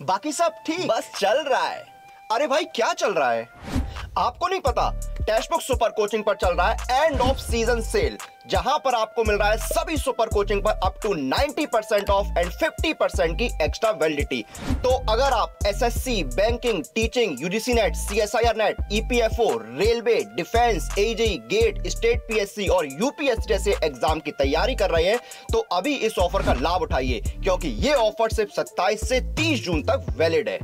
बाकी सब ठीक, बस चल रहा है। अरे भाई क्या चल रहा है? आपको नहीं पता, टेक्स्टबुक सुपर कोचिंग पर चल रहा है एंड ऑफ सीजन सेल, जहां पर आपको मिल रहा है सभी सुपर कोचिंग पर अप टू 90% ऑफ एंड 50% की एक्स्ट्रा वैलिडिटी। तो अगर आप SSC, banking, teaching, UGC NET, CSIR NET, EPFO, railway, defence, AJE, GATE, state PSC और यूपीएससी जैसे एग्जाम की तैयारी कर रहे हैं तो अभी इस ऑफर का लाभ उठाइए, क्योंकि ये ऑफर सिर्फ 27 से 30 जून तक वैलिड है।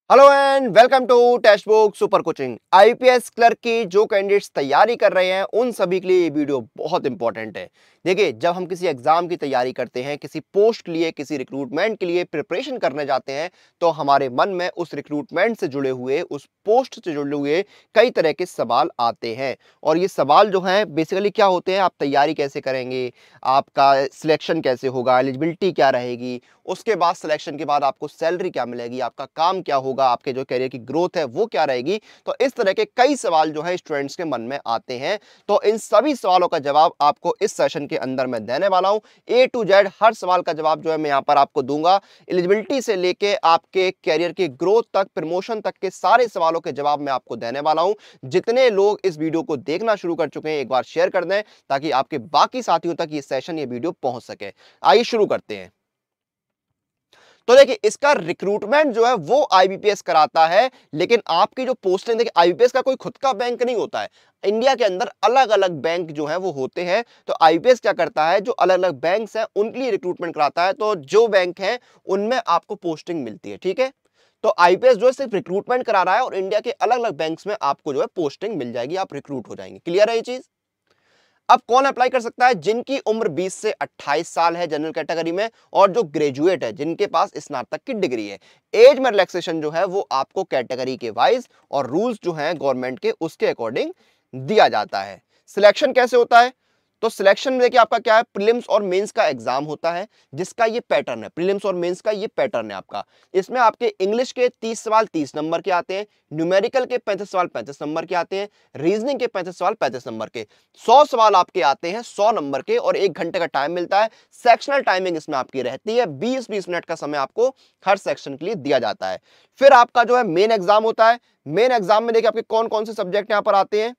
Hello and welcome to textbook super coaching. IPS clerk की जो कैंडिडेट्स तैयारी कर रहे हैं उन सभी के लिए ये वीडियो बहुत इंपॉर्टेंट है। देखिए, जब हम किसी एग्जाम की तैयारी करते हैं, किसी पोस्ट के लिए, किसी रिक्रूटमेंट के लिए प्रिपरेशन करने जाते हैं, तो हमारे मन में उस रिक्रूटमेंट से जुड़े हुए, उस पोस्ट से जुड़े हुए कई तरह के सवाल आते हैं। और ये सवाल जो है बेसिकली क्या होते हैं, आप तैयारी कैसे करेंगे, आपका सिलेक्शन कैसे होगा, एलिजिबिलिटी क्या रहेगी, उसके बाद सिलेक्शन के बाद आपको सैलरी क्या मिलेगी, आपका काम क्या होगा, आपके जो करियर की ग्रोथ है वो क्या रहेगी। तो इस तरह के कई सवाल जो है स्टूडेंट्स के मन में आते हैं। तो इन सभी सवालों का जवाब आपको इस सेशन के अंदर मैं देने वाला हूं। ए टू जेड हर सवाल का जवाब जो है मैं यहां पर आपको दूंगा। एलिजिबिलिटी से लेके आपके करियर की ग्रोथ तक, प्रमोशन तक के सारे सवालों के जवाब मैं आपको देने वाला हूं। जितने लोग इस वीडियो को देखना शुरू कर चुके हैं एक बार शेयर कर दें, ताकि आपके बाकी साथियों तक ये सेशन, ये वीडियो पहुंच सके। आइए शुरू करते हैं। तो देखिए, इसका रिक्रूटमेंट जो है वो आईबीपीएस कराता है, लेकिन आपकी जो पोस्टिंग, देखिए आईबीपीएस का कोई खुद का बैंक नहीं होता है। इंडिया के अंदर अलग अलग बैंक जो है वो होते हैं। तो आईबीपीएस क्या करता है, जो अलग अलग बैंक्स हैं उनके लिए रिक्रूटमेंट कराता है। तो जो बैंक है उनमें आपको पोस्टिंग मिलती है, ठीक है। तो आईपीएस जो है सिर्फ रिक्रूटमेंट करा रहा है और इंडिया के अलग अलग बैंक्स में आपको जो है पोस्टिंग मिल जाएगी, आप रिक्रूट हो जाएंगे। क्लियर है ये चीज? अब कौन अप्लाई कर सकता है? जिनकी उम्र 20 से 28 साल है जनरल कैटेगरी में, और जो ग्रेजुएट है, जिनके पास स्नातक की डिग्री है। एज में रिलैक्सेशन जो है वो आपको कैटेगरी के वाइज और रूल्स जो हैं गवर्नमेंट के, उसके अकॉर्डिंग दिया जाता है। सिलेक्शन कैसे होता है? तो सिलेक्शन में देखिए आपका क्या है, प्रीलिम्स और मेंस का एग्जाम होता है, जिसका ये पैटर्न है। प्रीलिम्स और मेंस का ये पैटर्न है आपका। इसमें आपके इंग्लिश के 30 सवाल 30 नंबर के आते हैं, न्यूमेरिकल के 35 सवाल 35 नंबर के आते हैं, रीजनिंग के 35 सवाल 35 नंबर के, 100 सवाल आपके आते हैं 100 नंबर के, और 1 घंटे का टाइम मिलता है। सेक्शनल टाइमिंग इसमें आपकी रहती है, 20-20 मिनट का समय आपको हर सेक्शन के लिए दिया जाता है। फिर आपका जो है मेन एग्जाम होता है। मेन एग्जाम में देखिए आपके कौन कौन से सब्जेक्ट यहां पर आते हैं।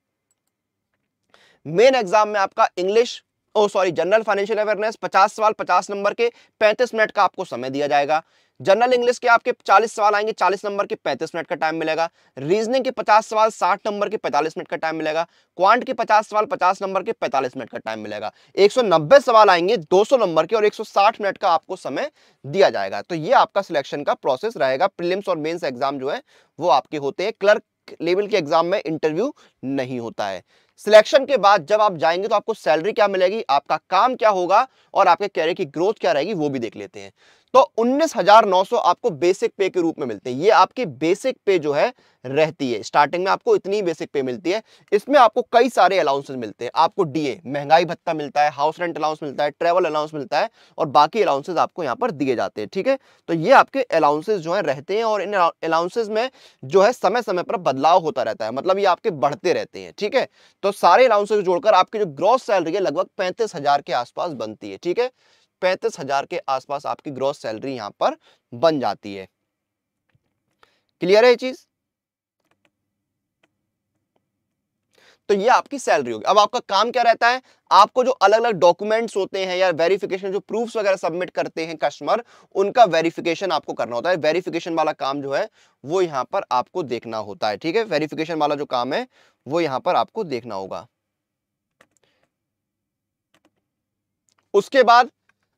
मेन एग्जाम में आपका इंग्लिश, जनरल फाइनेंशियल अवेयरनेस 50 सवाल 50 नंबर के, 35 मिनट का आपको समय दिया जाएगा। जनरल इंग्लिश के आपके 40 सवाल आएंगे 40 नंबर के, 35 मिनट का टाइम मिलेगा। रीजनिंग के 50 सवाल 60 नंबर के, 45 मिनट का टाइम मिलेगा। क्वांट के 50 सवाल 50 नंबर के, 45 मिनट का टाइम मिलेगा। 190 सवाल आएंगे 200 नंबर के, और 160 मिनट का आपको समय दिया जाएगा। तो ये आपका सिलेक्शन का प्रोसेस रहेगा। प्रीलिम्स और मेंस एग्जाम जो है वो आपके होते हैं। क्लर्क लेवल के एग्जाम में इंटरव्यू नहीं होता है। सिलेक्शन के बाद जब आप जाएंगे तो आपको सैलरी क्या मिलेगी, आपका काम क्या होगा, और आपके कैरियर की ग्रोथ क्या रहेगी, वो भी देख लेते हैं। तो 19,900 आपको बेसिक पे के रूप में मिलते हैं। ये आपकी बेसिक पे जो है रहती है। स्टार्टिंग में आपको इतनी बेसिक पे मिलती है। इसमें आपको कई सारे अलाउंसेस मिलते हैं। आपको डीए, महंगाई भत्ता मिलता है, हाउस रेंट अलाउंस मिलता है, ट्रेवल अलाउंस मिलता है, और बाकी अलाउंसेस आपको यहाँ पर दिए जाते हैं, ठीक है। तो ये आपके अलाउंसेस जो है रहते हैं, और इन अलाउंसेस में जो है समय समय पर बदलाव होता रहता है, मतलब ये आपके बढ़ते रहते हैं, ठीक है। तो सारे अलाउंसेस जोड़कर आपकी जो ग्रॉस सैलरी है लगभग 35,000 के आसपास बनती है, ठीक है। 35,000 के आसपास आपकी ग्रॉस सैलरी यहां पर बन जाती है। क्लियर है ये चीज? तो ये आपकी सैलरी होगी। अब आपका काम क्या रहता है, आपको जो अलग अलग डॉक्यूमेंट्स होते हैं या वेरिफिकेशन, जो प्रूफ्स वगैरह सबमिट करते हैं कस्टमर, उनका वेरिफिकेशन आपको करना होता है। वेरिफिकेशन वाला काम जो है वो यहां पर आपको देखना होता है, ठीक है। वेरिफिकेशन वाला जो काम है वो यहां पर आपको देखना होगा। उसके बाद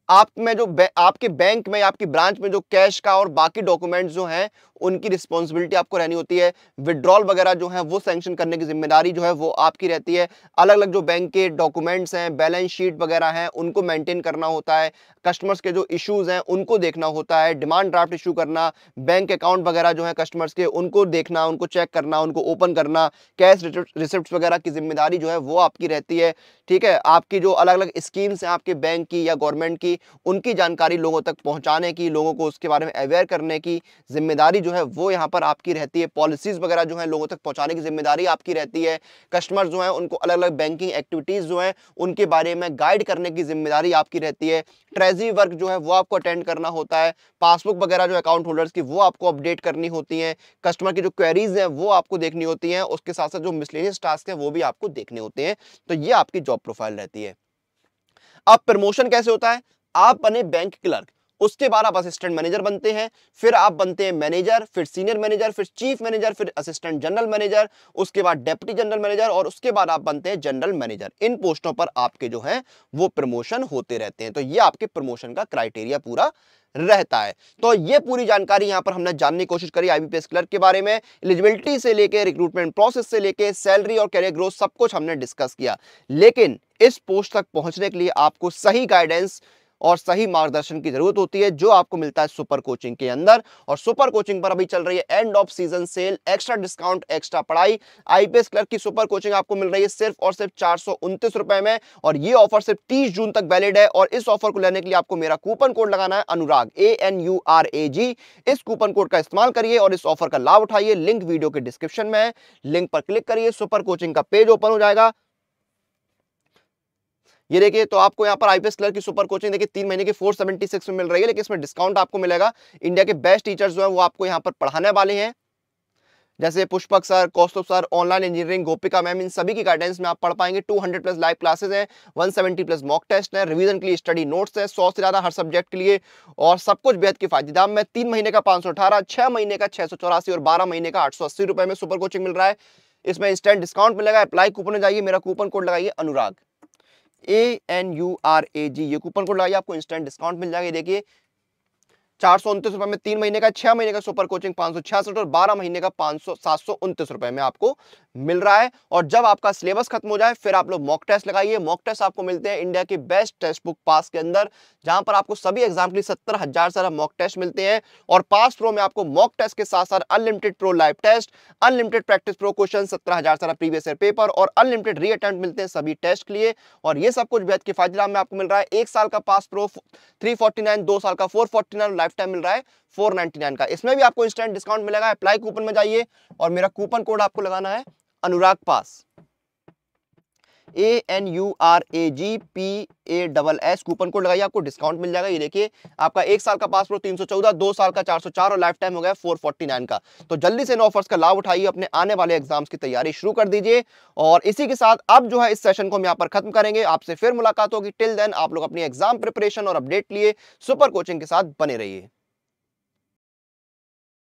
आप में जो आपके बैंक में, आपकी ब्रांच में जो कैश का और बाकी डॉक्यूमेंट्स जो हैं उनकी रिस्पॉन्सिबिलिटी आपको रहनी होती है। विड्रॉल वगैरह जो है वो सैंक्शन करने की जिम्मेदारी जो है वो आपकी रहती है। अलग अलग जो बैंक के डॉक्यूमेंट्स हैं, बैलेंस शीट वगैरह हैं, उनको मेंटेन करना होता है। कस्टमर्स के जो इश्यूज हैं उनको देखना होता है। डिमांड ड्राफ्ट इशू करना, बैंक अकाउंट वगैरह जो है कस्टमर्स के, उनको देखना, उनको चेक करना, उनको ओपन करना, कैश रिसिप्ट वगैरह की जिम्मेदारी जो है वो आपकी रहती है, ठीक है। आपकी जो अलग अलग स्कीम्स हैं आपके बैंक की या गवर्नमेंट की, उनकी जानकारी लोगों तक पहुंचाने की, लोगों को उसके बारे में अवेयर करने की जिम्मेदारी जो जो है वो यहाँ पर आपकी रहती है, पॉलिसीज वगैरह जो है लोगों तक पहुंचाने की जिम्मेदारी आपकी रहती है, कस्टमर जो है उनको अलग अलग बैंकिंग एक्टिविटीज जो है उनके बारे में गाइड करने की जिम्मेदारी आपकी रहती है, ट्रेजरी वर्क जो है वो आपको अटेंड करना होता है, पासबुक वगैरह जो अकाउंट होल्डर्स की वो आपको अपडेट करनी होती है, कस्टमर की जो क्वेरीज है वो आपको देखनी होती है, उसके साथ साथ जो मिसलेनियस टास्क है वो भी आपको देखने होते हैं। तो ये आपकी जॉब प्रोफाइल रहती है। अब प्रमोशन कैसे होता है, आप बने बैंक क्लर्क, उसके बाद आप असिस्टेंट मैनेजर बनते हैं, फिर आप बनते हैं मैनेजर, फिर सीनियर मैनेजर, फिर चीफ मैनेजर, फिर असिस्टेंट जनरल मैनेजर, उसके बाद डेप्यूटी जनरल मैनेजर और उसके बाद आप बनते हैं जनरल मैनेजर। इन पोस्टों पर आपके जो है वो प्रमोशन होते रहते हैं। तो ये आपके प्रमोशन का क्राइटेरिया पूरा रहता है। तो ये पूरी जानकारी यहां पर हमने जानने की कोशिश करी आईबीपीएस क्लर्क के बारे में, एलिजिबिलिटी से लेके रिक्रूटमेंट प्रोसेस से लेके सैलरी और कैरियर ग्रोथ सब कुछ हमने डिस्कस किया। लेकिन इस पोस्ट तक पहुंचने के लिए आपको सही गाइडेंस और सही मार्गदर्शन की जरूरत होती है, जो आपको मिलता है सुपर कोचिंग के अंदर। और सुपर कोचिंग पर अभी चल रही है end off season cell, extra discount, extra पढ़ाई। आईपीएस क्लर्क की सुपर कोचिंग आपको मिल रही है सिर्फ और सिर्फ 429 रुपए में, और ये ऑफर सिर्फ 30 जून तक वैलिड है। और इस ऑफर को लेने के लिए आपको मेरा कूपन कोड लगाना है अनुराग, ANURAG। इस कूपन कोड का इस्तेमाल करिए और इस ऑफर का लाभ उठाइए। लिंक वीडियो के डिस्क्रिप्शन में है, लिंक पर क्लिक करिए, सुपर कोचिंग का पेज ओपन हो जाएगा। ये देखिए, तो आपको यहाँ पर आईपीएस क्लर्क की सुपर कोचिंग देखिए 3 महीने की 476 में मिल रही है, लेकिन इसमें डिस्काउंट आपको मिलेगा। इंडिया के बेस्ट टीचर्स जो है वो आपको यहाँ पर पढ़ाने वाले हैं, जैसे पुष्पक सर, कौस्तुभ सर, ऑनलाइन इंजीनियरिंग, गोपिका मैम, इन सभी की गाइडेंस में आप पढ़ पाएंगे। 200 प्लस लाइव क्लासेस हैं, 170 प्लस मॉक टेस्ट है, रिवीजन के लिए स्टडी नोट्स है 100 से ज्यादा हर सब्जेक्ट के लिए, और सब कुछ बेहद किफायती दाम में। 3 महीने का 518, 6 महीने का 684 और 12 महीने का 880 रुपए में सुपर कोचिंग मिल रहा है। इसमें इंस्टेंट डिस्काउंट मिलेगा। अप्लाई कूपन में जाइए, मेरा कूपन कोड लगाइए अनुराग, ANURAG, ये कूपन कोड लगाइए, आपको इंस्टेंट डिस्काउंट मिल जाएगा। देखिए 429 रुपए में 3 महीने का, 6 महीने का सुपर कोचिंग 566 और 12 महीने का 729 रुपए में आपको मिल रहा है। और जब आपका सिलेबस खत्म हो जाए फिर आप लोग मॉक टेस्ट लगाइए। मॉक टेस्ट आपको मिलते हैं इंडिया की बेस्ट टेस्ट बुक पास के अंदर, जहां पर आपको सभी एग्जाम के लिए 70,000 से ज्यादा मॉक टेस्ट मिलते हैं। और पास प्रो में आपको मॉक टेस्ट के साथ साथ unlimited pro live test, unlimited practice pro question, 17,000 से ज्यादा प्रीवियस ईयर पेपर और अनलिमिटेड री अटेम्प्ट मिलते हैं सभी टेस्ट के लिए। और ये सब कुछ बेहद किफायती दाम में आपको मिल रहा है। 1 साल का पास प्रो 349, 2 साल का 449, लाइफ टाइम मिल रहा है 499 का। इसमें भी आपको इंस्टेंट डिस्काउंट मिलेगा। अप्लाई कूपन में जाइए और मेरा कूपन कोड आपको लगाना है अनुराग पास, ANURAGPASS, कूपन कोड लगाइए, आपको डिस्काउंट मिल जाएगा। ये देखिए, आपका 1 साल का पास प्रो 314, 2 साल का 404 और लाइफ टाइम हो गया 449 का। तो जल्दी से इन ऑफर्स का लाभ उठाइए, अपने आने वाले एग्जाम्स की तैयारी शुरू कर दीजिए। और इसी के साथ अब जो है इस सेशन को हम यहाँ पर खत्म करेंगे। आपसे फिर मुलाकात होगी। टिल देन आप लोग अपनी एग्जाम प्रिपरेशन और अपडेट लिए सुपर कोचिंग के साथ बने रहिए।